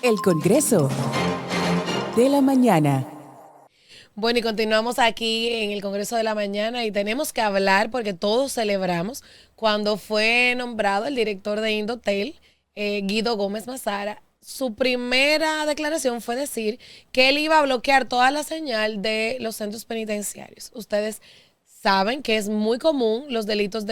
El Congreso de la Mañana. Bueno, y continuamos aquí en el Congreso de la Mañana y tenemos que hablar porque todos celebramos cuando fue nombrado el director de Indotel, Guido Gómez Mazara. Su primera declaración fue decir que él iba a bloquear toda la señal de los centros penitenciarios. Ustedes saben que es muy común los delitos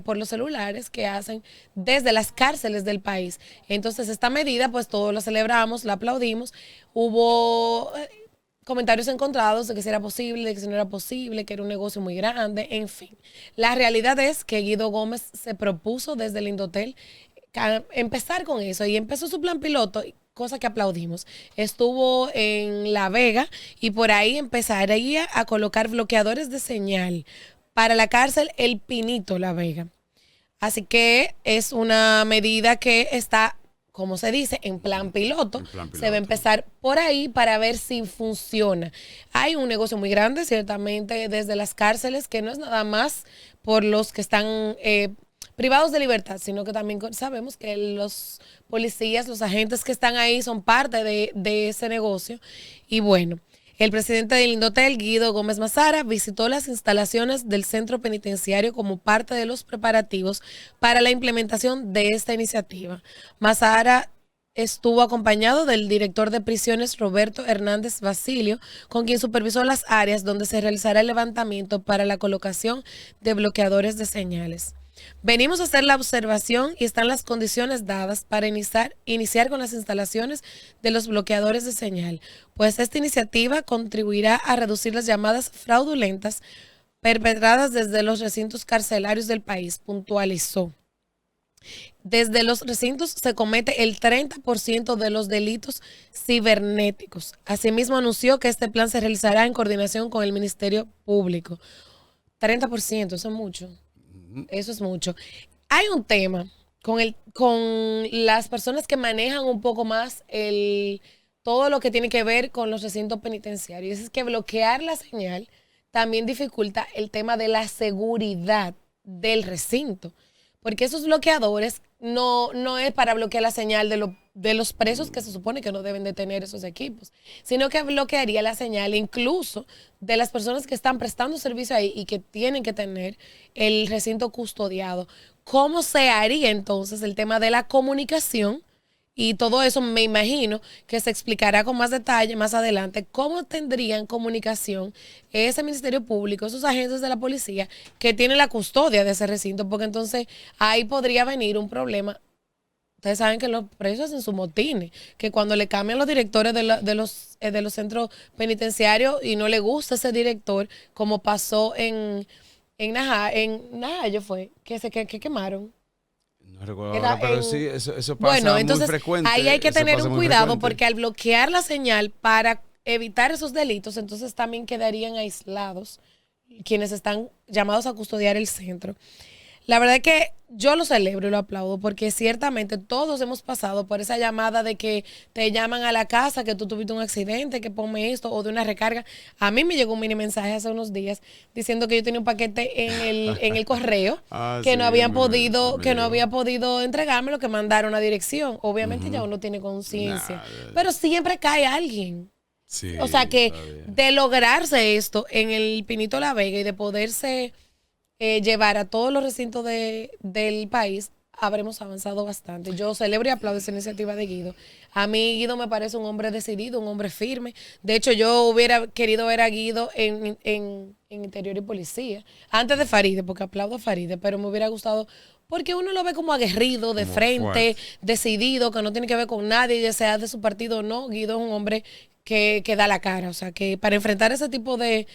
por los celulares que hacen desde las cárceles del país. Entonces, esta medida, pues todos la celebramos, la aplaudimos. Hubo comentarios encontrados de que si era posible, de que si no era posible, que era un negocio muy grande, en fin. La realidad es que Guido Gómez se propuso desde el Indotel empezar con eso y empezó su plan piloto, cosa que aplaudimos. Estuvo en La Vega y por ahí empezaría a colocar bloqueadores de señal para la cárcel El Pinito, La Vega. Así que es una medida que está, como se dice, en plan piloto. Se va a empezar por ahí para ver si funciona. Hay un negocio muy grande, ciertamente, desde las cárceles, que no es nada más por los que están privados de libertad, sino que también sabemos que los policías, los agentes que están ahí son parte de ese negocio. Y bueno, el presidente del Indotel, Guido Gómez Mazara, visitó las instalaciones del centro penitenciario como parte de los preparativos para la implementación de esta iniciativa. Mazara estuvo acompañado del director de prisiones, Roberto Hernández Basilio, con quien supervisó las áreas donde se realizará el levantamiento para la colocación de bloqueadores de señales. Venimos a hacer la observación y están las condiciones dadas para iniciar con las instalaciones de los bloqueadores de señal, pues esta iniciativa contribuirá a reducir las llamadas fraudulentas perpetradas desde los recintos carcelarios del país, puntualizó. Desde los recintos se comete el 30% de los delitos cibernéticos. Asimismo, anunció que este plan se realizará en coordinación con el Ministerio Público. 30%, eso es mucho. Eso es mucho. Hay un tema con las personas que manejan un poco más todo lo que tiene que ver con los recintos penitenciarios. Es que bloquear la señal también dificulta el tema de la seguridad del recinto. Porque esos bloqueadores no es para bloquear la señal de los presos que se supone que no deben de tener esos equipos, sino que bloquearía la señal incluso de las personas que están prestando servicio ahí y que tienen que tener el recinto custodiado. ¿Cómo se haría entonces el tema de la comunicación? Y todo eso me imagino que se explicará con más detalle más adelante. ¿Cómo tendrían comunicación ese Ministerio Público, esos agentes de la policía que tienen la custodia de ese recinto? Porque entonces ahí podría venir un problema. Ustedes saben que los presos hacen su motines, que cuando le cambian los directores de los centros penitenciarios y no le gusta ese director, como pasó en Najayo fue, que quemaron. No recuerdo ahora, pero sí, eso pasa bueno, entonces, muy frecuente. Ahí hay que tener un cuidado frecuente. porque al bloquear la señal para evitar esos delitos, entonces también quedarían aislados quienes están llamados a custodiar el centro. La verdad es que yo lo celebro y lo aplaudo porque ciertamente todos hemos pasado por esa llamada de que te llaman a la casa, que tú tuviste un accidente, que ponme esto o de una recarga. A mí me llegó un mini mensaje hace unos días diciendo que yo tenía un paquete en el correo que no había podido entregarme, lo que mandaron a dirección. Obviamente ya uno tiene conciencia, pero siempre cae alguien. Sí, o sea que de lograrse esto en el Pinito La Vega y de poderse llevar a todos los recintos del país, habremos avanzado bastante. Yo celebro y aplaudo esa iniciativa de Guido. A mí Guido me parece un hombre decidido, un hombre firme. De hecho, yo hubiera querido ver a Guido en Interior y Policía, antes de Faride, porque aplaudo a Faride, pero me hubiera gustado, porque uno lo ve como aguerrido, de frente, decidido, que no tiene que ver con nadie, ya sea de su partido o no. Guido es un hombre que da la cara. O sea, que para enfrentar ese tipo de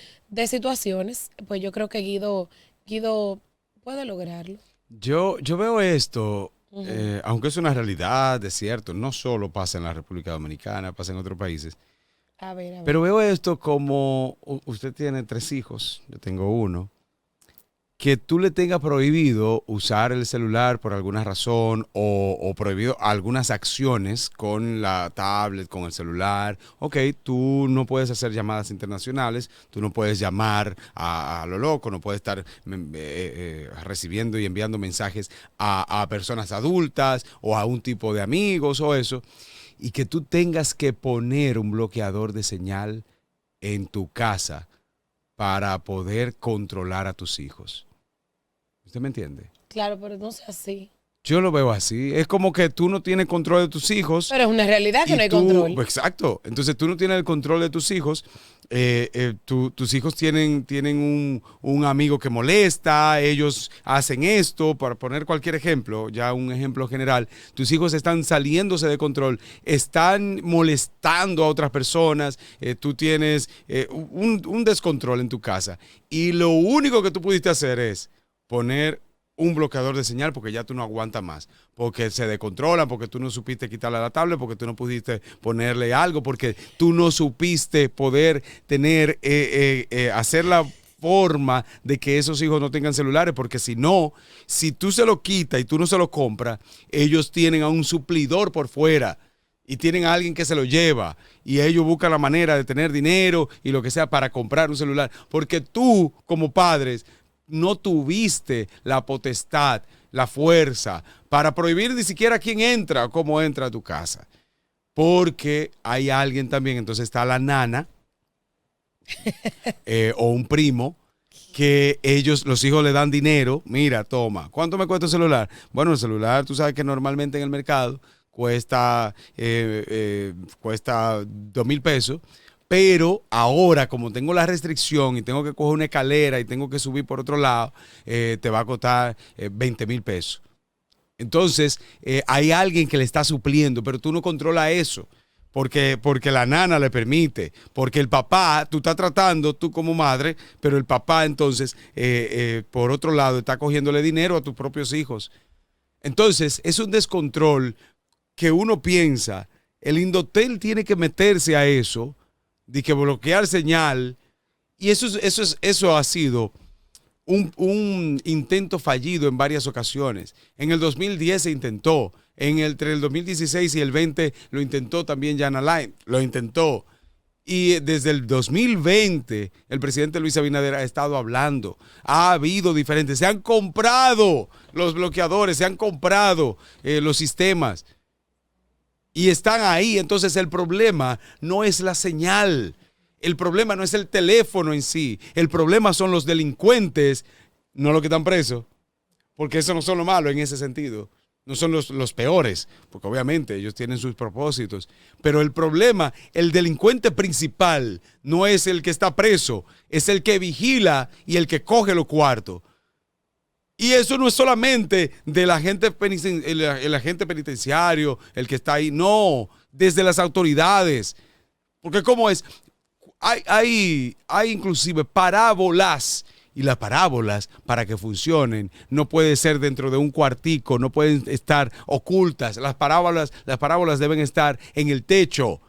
situaciones, pues yo creo que Guido puede lograrlo. Yo veo esto, aunque es una realidad, es cierto, no solo pasa en la República Dominicana, pasa en otros países. A ver. Pero veo esto como usted tiene 3 hijos, yo tengo uno. Que tú le tengas prohibido usar el celular por alguna razón o prohibido algunas acciones con la tablet, con el celular. Ok, tú no puedes hacer llamadas internacionales, tú no puedes llamar a lo loco, no puedes estar recibiendo y enviando mensajes a personas adultas o a un tipo de amigos o eso. y que tú tengas que poner un bloqueador de señal en tu casa para poder controlar a tus hijos. ¿Usted me entiende? Claro, pero no sea así. Yo lo veo así. Es como que tú no tienes control de tus hijos. Pero es una realidad que y no hay tú- control. Exacto. Entonces tú no tienes el control de tus hijos. Tus hijos tienen un amigo que molesta, ellos hacen esto, para poner cualquier ejemplo, ya un ejemplo general. Tus hijos están saliéndose de control, están molestando a otras personas, tú tienes un descontrol en tu casa. Y lo único que tú pudiste hacer es poner un bloqueador de señal porque ya tú no aguantas más, porque se descontrolan, porque tú no supiste quitarle la tablet, porque tú no pudiste ponerle algo, porque tú no supiste poder tener, hacer la forma de que esos hijos no tengan celulares, porque si no, si tú se lo quitas y tú no se lo compras, ellos tienen a un suplidor por fuera y tienen a alguien que se lo lleva y ellos buscan la manera de tener dinero y lo que sea para comprar un celular, porque tú como padres no tuviste la potestad, la fuerza para prohibir ni siquiera quién entra o cómo entra a tu casa. Porque hay alguien también, entonces está la nana o un primo que los hijos le dan dinero. Mira, toma, ¿cuánto me cuesta el celular? Bueno, el celular, tú sabes que normalmente en el mercado cuesta 2,000 pesos. Pero ahora, como tengo la restricción y tengo que coger una escalera y tengo que subir por otro lado, te va a costar 20,000 pesos. Entonces, hay alguien que le está supliendo, pero tú no controlas eso. Porque la nana le permite, porque el papá, tú estás tratando, tú como madre, pero el papá entonces, por otro lado, está cogiéndole dinero a tus propios hijos. Entonces, es un descontrol que uno piensa, el Indotel tiene que meterse a eso, de que bloquear señal, y eso ha sido un intento fallido en varias ocasiones. En el 2010 se intentó, entre el 2016 y el 20 lo intentó también Jan Alain, lo intentó. Y desde el 2020 el presidente Luis Abinader ha estado hablando, ha habido diferentes, se han comprado los bloqueadores, se han comprado los sistemas. Y están ahí, entonces el problema no es la señal, el problema no es el teléfono en sí, el problema son los delincuentes, no los que están presos, porque eso no son lo malo en ese sentido, no son los peores, porque obviamente ellos tienen sus propósitos, pero el problema, el delincuente principal no es el que está preso, es el que vigila y el que coge los cuartos. Y eso no es solamente del agente el agente penitenciario, el que está ahí, no, desde las autoridades. Porque ¿cómo es? Hay inclusive parábolas, y las parábolas, para que funcionen, no puede ser dentro de un cuartico, no pueden estar ocultas. Las parábolas deben estar en el techo.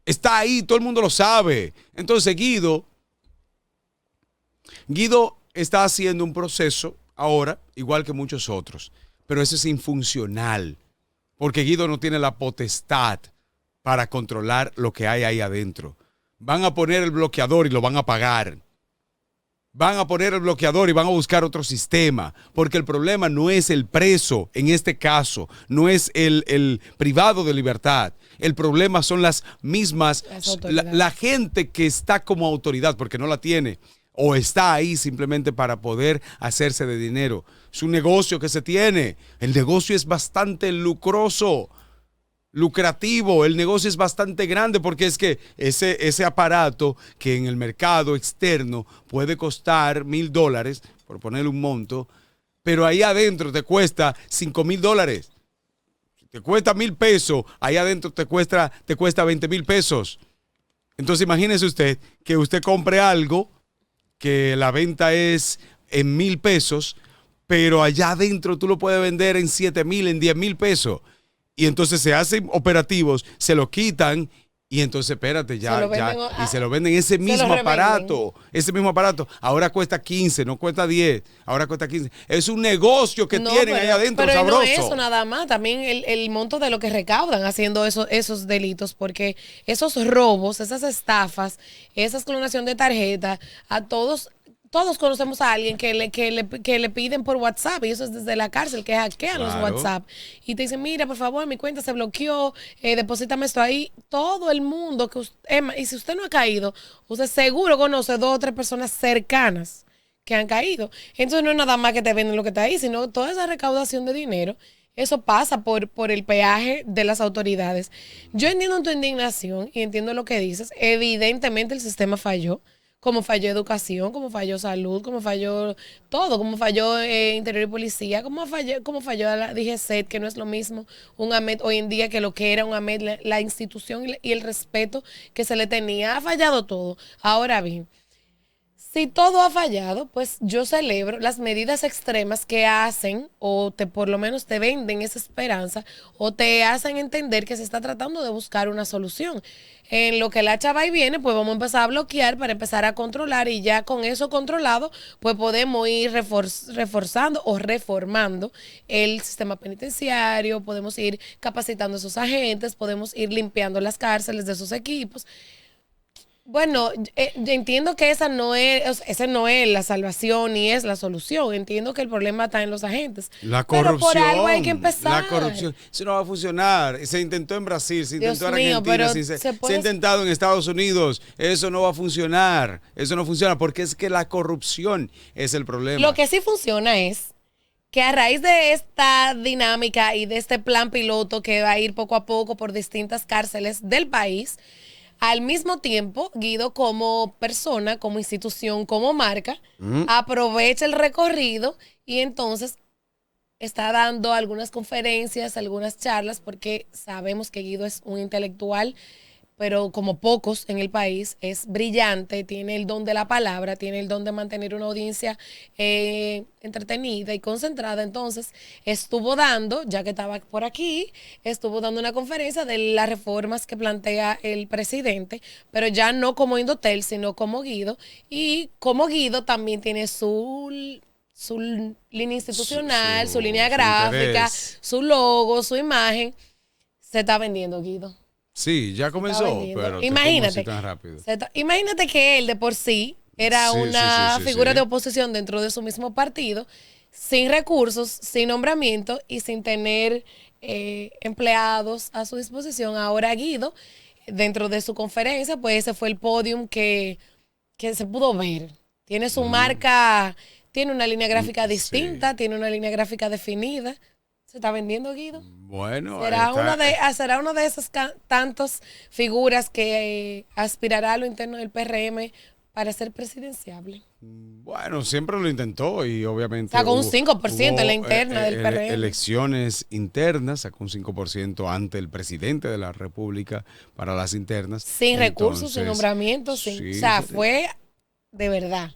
Está ahí, todo el mundo lo sabe. Entonces Guido está haciendo un proceso ahora, igual que muchos otros, pero eso es infuncional, porque Guido no tiene la potestad para controlar lo que hay ahí adentro. Van a poner el bloqueador y lo van a pagar. Van a poner el bloqueador y van a buscar otro sistema, porque el problema no es el preso, en este caso, no es el privado de libertad. El problema son las mismas, la gente que está como autoridad, porque no la tiene, o está ahí simplemente para poder hacerse de dinero. Es un negocio que se tiene. El negocio es bastante lucrativo. El negocio es bastante grande porque es que ese aparato que en el mercado externo puede costar $1,000, por ponerle un monto, pero ahí adentro te cuesta $5,000. Te cuesta 1,000 pesos, ahí adentro te cuesta 20,000 pesos. Entonces imagínese usted que usted compre algo que la venta es en 1,000 pesos, pero allá adentro tú lo puedes vender en 7,000, en 10,000 pesos. Y entonces se hacen operativos, se lo quitan y entonces espérate, y se lo venden ese mismo aparato. Ese mismo aparato. Ahora cuesta 15, no cuesta 10, ahora cuesta 15. Es un negocio que tienen ahí adentro, pero sabroso. Pero no eso nada más, también el monto de lo que recaudan haciendo esos delitos, porque esos robos, esas estafas, esa clonación de tarjeta, a todos todos conocemos a alguien que le piden por WhatsApp, y eso es desde la cárcel, que hackean los Claro. WhatsApp. Y te dicen, mira, por favor, mi cuenta se bloqueó, deposítame esto ahí. Todo el mundo, y si usted no ha caído, usted seguro conoce 2 o 3 personas cercanas que han caído. Entonces no es nada más que te venden lo que está ahí, sino toda esa recaudación de dinero. Eso pasa por el peaje de las autoridades. Yo entiendo tu indignación y entiendo lo que dices. Evidentemente el sistema falló, como falló educación, como falló salud, como falló todo, como falló interior y policía, como falló la DGCET, que no es lo mismo un AMET hoy en día que lo que era un AMET, la institución y el respeto que se le tenía. Ha fallado todo. Ahora bien, si todo ha fallado, pues yo celebro las medidas extremas que hacen por lo menos te venden esa esperanza o te hacen entender que se está tratando de buscar una solución. En lo que la chava y viene, pues vamos a empezar a bloquear para empezar a controlar y ya con eso controlado, pues podemos ir reforzando o reformando el sistema penitenciario, podemos ir capacitando a esos agentes, podemos ir limpiando las cárceles de esos equipos. Bueno, yo entiendo que esa no es la salvación ni es la solución. Entiendo que el problema está en los agentes. La Pero por corrupción. algo hay que empezar. La corrupción. Eso no va a funcionar. Se intentó en Brasil, se Dios intentó en mío, Argentina, pero se se ha puede- intentado en Estados Unidos. Eso no va a funcionar. Eso no funciona porque es que la corrupción es el problema. Lo que sí funciona es que a raíz de esta dinámica y de este plan piloto que va a ir poco a poco por distintas cárceles del país, al mismo tiempo, Guido como persona, como institución, como marca, aprovecha el recorrido y entonces está dando algunas conferencias, algunas charlas, porque sabemos que Guido es un intelectual, pero como pocos en el país, es brillante, tiene el don de la palabra, tiene el don de mantener una audiencia entretenida y concentrada. Entonces, estuvo dando, ya que estaba por aquí, estuvo dando una conferencia de las reformas que plantea el presidente, pero ya no como Indotel, sino como Guido. Y como Guido también tiene su línea institucional, su línea su gráfica, interés. su logo, su imagen. Se está vendiendo, Guido. Sí, ya comenzó, vendiendo. pero Imagínate. ¿cómo así tan rápido? Imagínate que él de por sí era Sí, una sí, sí, sí, figura sí. de oposición dentro de su mismo partido, sin recursos, sin nombramiento y sin tener empleados a su disposición. Ahora Guido, dentro de su conferencia, pues ese fue el podium que se pudo ver. Tiene su marca, tiene una línea gráfica Sí. distinta, tiene una línea gráfica definida. ¿Se está vendiendo, Guido? Bueno, Será una de esas tantas figuras que aspirará a lo interno del PRM para ser presidenciable. Bueno, siempre lo intentó y obviamente Sacó un 5% en la interna del PRM. Elecciones internas, sacó un 5% ante el presidente de la República para las internas. Sin recursos, sin Entonces, nombramiento, sí, o sea, fue de verdad.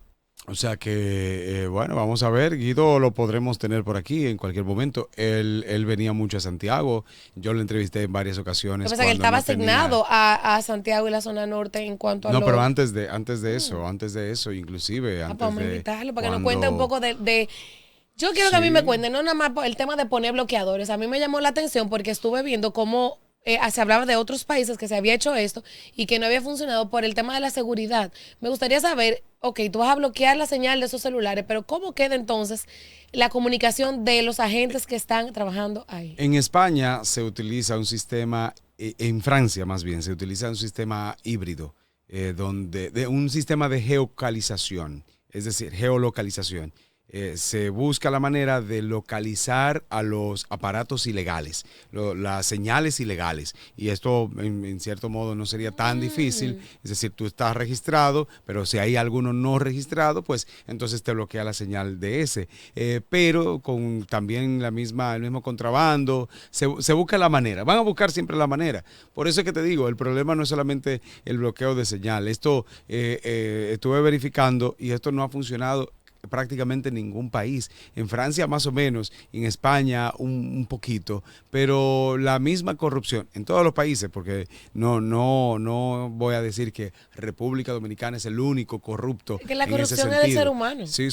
O sea que, bueno, vamos a ver, Guido lo podremos tener por aquí en cualquier momento. Él venía mucho a Santiago, yo lo entrevisté en varias ocasiones. Lo que pasa es que él estaba cuando no tenía- asignado a Santiago y la zona norte en cuanto a No, lo... pero antes de eso, inclusive, antes vamos a de invitarlo para que nos cuando- cuente un poco de... Yo quiero que a mí Sí. me cuenten, no nada más por el tema de poner bloqueadores. A mí me llamó la atención porque estuve viendo cómo se hablaba de otros países que se había hecho esto y que no había funcionado por el tema de la seguridad. Me gustaría saber, ok, tú vas a bloquear la señal de esos celulares, pero ¿cómo queda entonces la comunicación de los agentes que están trabajando ahí? En España se utiliza un sistema, en Francia más bien, se utiliza un sistema híbrido, un sistema de geocalización, es decir, geolocalización. Se busca la manera de localizar a los aparatos ilegales, las señales ilegales. Y esto, en cierto modo, no sería tan difícil. Es decir, tú estás registrado, pero si hay alguno no registrado, pues entonces te bloquea la señal de ese. Pero con también el mismo contrabando, se busca la manera. Van a buscar siempre la manera. Por eso es que te digo, el problema no es solamente el bloqueo de señal. Esto estuve verificando y esto no ha funcionado prácticamente en ningún país. En Francia más o menos, en España un poquito, pero la misma corrupción en todos los países, porque no voy a decir que República Dominicana es el único corrupto. Que la en ese corrupción es del sentido. ser humano. Sí.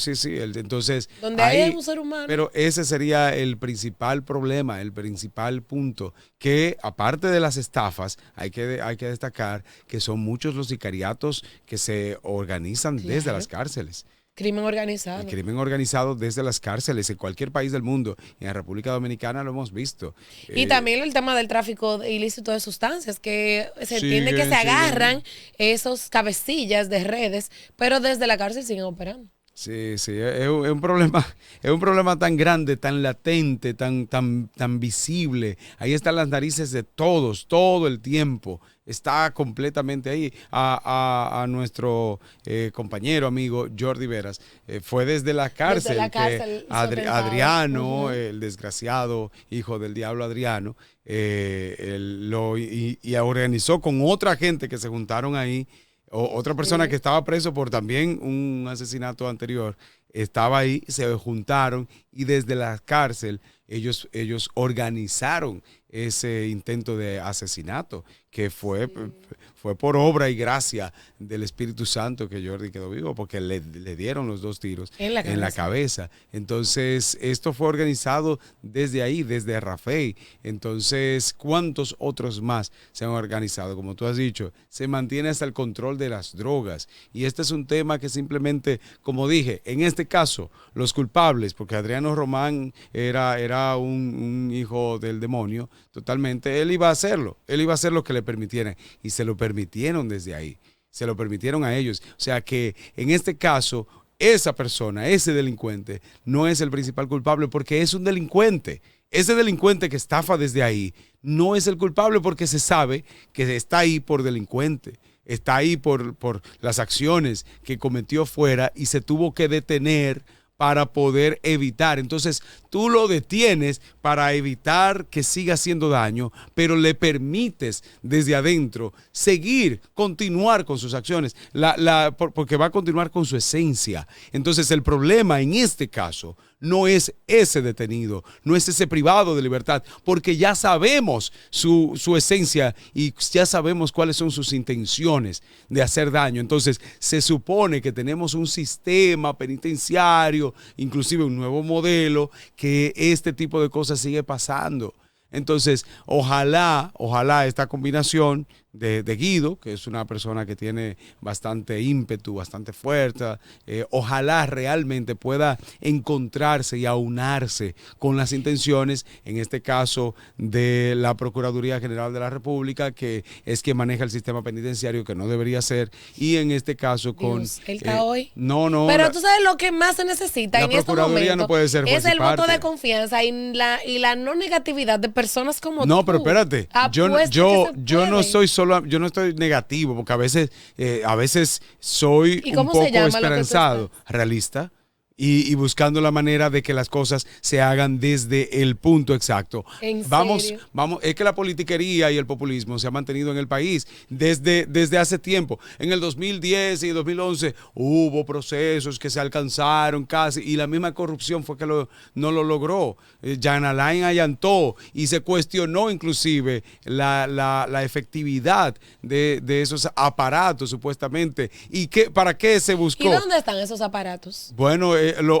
Entonces, Donde hay un ser humano. pero ese sería el principal problema, el principal punto, que aparte de las estafas, hay que destacar que son muchos los sicariatos que se organizan desde Claro. las cárceles. Crimen organizado. El crimen organizado desde las cárceles en cualquier país del mundo. En la República Dominicana lo hemos visto. Y también el tema del tráfico ilícito de sustancias, que se entiende que se siguen. agarran esos cabecillas de redes, pero desde la cárcel siguen operando. Sí, es un problema tan grande, tan latente, tan visible. Ahí están las narices de todos, todo el tiempo. Está completamente ahí. A nuestro compañero, amigo Jordi Veras, fue desde la cárcel, que Adriano, el desgraciado hijo del diablo Adriano, y organizó con otra gente que se juntaron ahí. Otra persona que estaba preso por también un asesinato anterior, estaba ahí, se juntaron y desde la cárcel ellos organizaron ese intento de asesinato que fue por obra y gracia del Espíritu Santo que Jordi quedó vivo porque le dieron los 2 tiros en la cabeza. Entonces, esto fue organizado desde ahí, desde Rafey. Entonces, ¿cuántos otros más se han organizado? Como tú has dicho, se mantiene hasta el control de las drogas. Y este es un tema que simplemente, como dije, en este caso, los culpables, porque Adriano Román era un hijo del demonio, totalmente, él iba a hacerlo. Él iba a hacer lo que le permitieran y se lo permitieron desde ahí. Se lo permitieron a ellos. O sea que en este caso, esa persona, ese delincuente, no es el principal culpable porque es un delincuente. Ese delincuente que estafa desde ahí no es el culpable porque se sabe que está ahí por delincuente. Está ahí por las acciones que cometió fuera y se tuvo que detener para poder evitar. Entonces, tú lo detienes para evitar que siga haciendo daño, pero le permites desde adentro continuar con sus acciones, porque va a continuar con su esencia. Entonces, el problema en este caso no es ese detenido, no es ese privado de libertad, porque ya sabemos su esencia y ya sabemos cuáles son sus intenciones de hacer daño. Entonces, se supone que tenemos un sistema penitenciario, inclusive un nuevo modelo, que este tipo de cosas sigue pasando. Entonces, ojalá esta combinación de Guido, que es una persona que tiene bastante ímpetu, bastante fuerza, ojalá realmente pueda encontrarse y aunarse con las intenciones, en este caso de la Procuraduría General de la República, que es quien maneja el sistema penitenciario, que no debería ser, y en este caso con... Dios, él está hoy. No. Pero tú sabes lo que más se necesita en estos momentos no puede ser es el voto parte de confianza y la no negatividad de personas como tú. No, pero espérate, yo no soy yo no estoy negativo, porque a veces soy un poco esperanzado, realista. Y buscando la manera de que las cosas se hagan desde el punto exacto. Vamos, es que la politiquería y el populismo se ha mantenido en el país desde hace tiempo. En el 2010 y 2011 hubo procesos que se alcanzaron casi y la misma corrupción fue que no lo logró. Jan Alain allantó y se cuestionó inclusive la efectividad de esos aparatos supuestamente. ¿Y para qué se buscó? ¿Y dónde están esos aparatos? Bueno,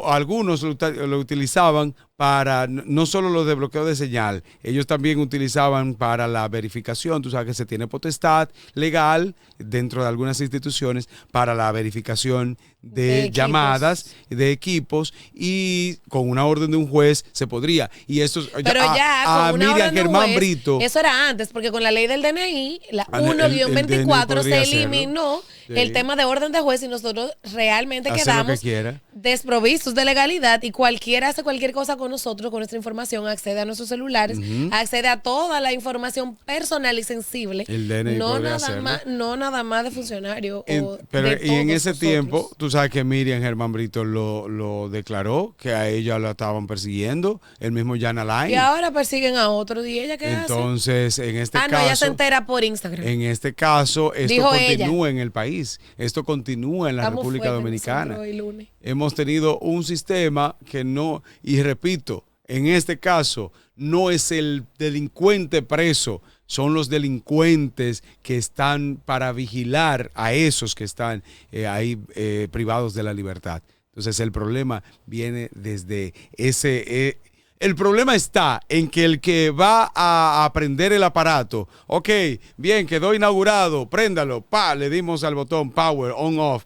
algunos lo utilizaban para no solo los de bloqueo de señal, ellos también utilizaban para la verificación. Tú sabes que se tiene potestad legal dentro de algunas instituciones para la verificación de llamadas, de equipos, y con una orden de un juez se podría. Y esto pero ya con una Miriam orden de un Germán juez, Brito. eso era antes, porque con la ley del DNI, la 1-24 se eliminó el tema de orden de juez y nosotros realmente quedamos desprovistos de legalidad y cualquiera hace cualquier cosa con nosotros, con nuestra información, accede a nuestros celulares, accede a toda la información personal y sensible. El DNI no nada más de funcionario. Pero y en ese tiempo, tú sabes que Miriam Germán Brito lo declaró, que a ella la estaban persiguiendo, el mismo Jan Alain. Y ahora persiguen a otro, ¿y ella qué hace? Entonces, en este caso... no, ella se entera por Instagram. En este caso, esto continúa en el país. Esto continúa en la República Dominicana. Hemos tenido un sistema que no, y repito, en este caso no es el delincuente preso, son los delincuentes que están para vigilar a esos que están ahí privados de la libertad. Entonces el problema viene desde ese... el problema está en que el que va a prender el aparato, ok, bien, quedó inaugurado, préndalo, le dimos al botón power, on, off,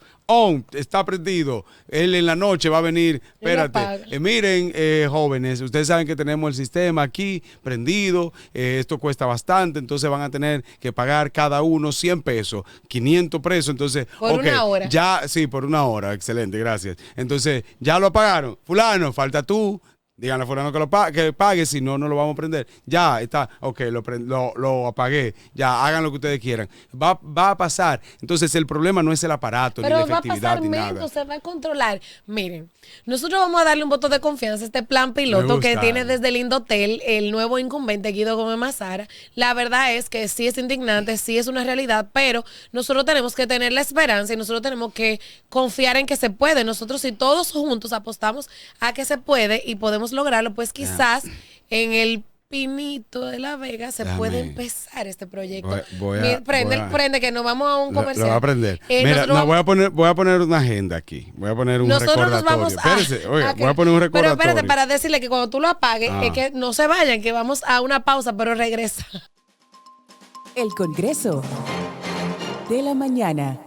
está prendido. Él en la noche va a venir, espérate. Miren, jóvenes, ustedes saben que tenemos el sistema aquí prendido, esto cuesta bastante, entonces van a tener que pagar cada uno 100 pesos, 500 pesos, entonces... Por una hora. Ya, sí, por una hora, excelente, gracias. Entonces, ya lo apagaron. Fulano, falta tú. Díganle a fulano que pague, si no, no lo vamos a prender. Ya, está, ok, lo apagué. Ya, hagan lo que ustedes quieran. Va a pasar. Entonces, el problema no es el aparato, ni la efectividad, va a pasar ni menos, nada. se va a controlar. Miren, nosotros vamos a darle un voto de confianza a este plan piloto que tiene desde el Indotel el nuevo incumbente Guido Gómez Mazara. La verdad es que sí es indignante, sí es una realidad, pero nosotros tenemos que tener la esperanza y nosotros tenemos que confiar en que se puede. Nosotros, si todos juntos apostamos a que se puede y podemos lograrlo, pues quizás en el Pinito de la Vega se puede empezar este proyecto. Prende que nos vamos a un comercial. Lo va a prender. Mira, voy a poner una agenda aquí. Voy a poner un recordatorio. Espérese, oiga, voy a poner un recordatorio. Pero espérate, para decirle que cuando tú lo apagues, es que no se vayan, que vamos a una pausa, pero regresa. El Congreso de la Mañana.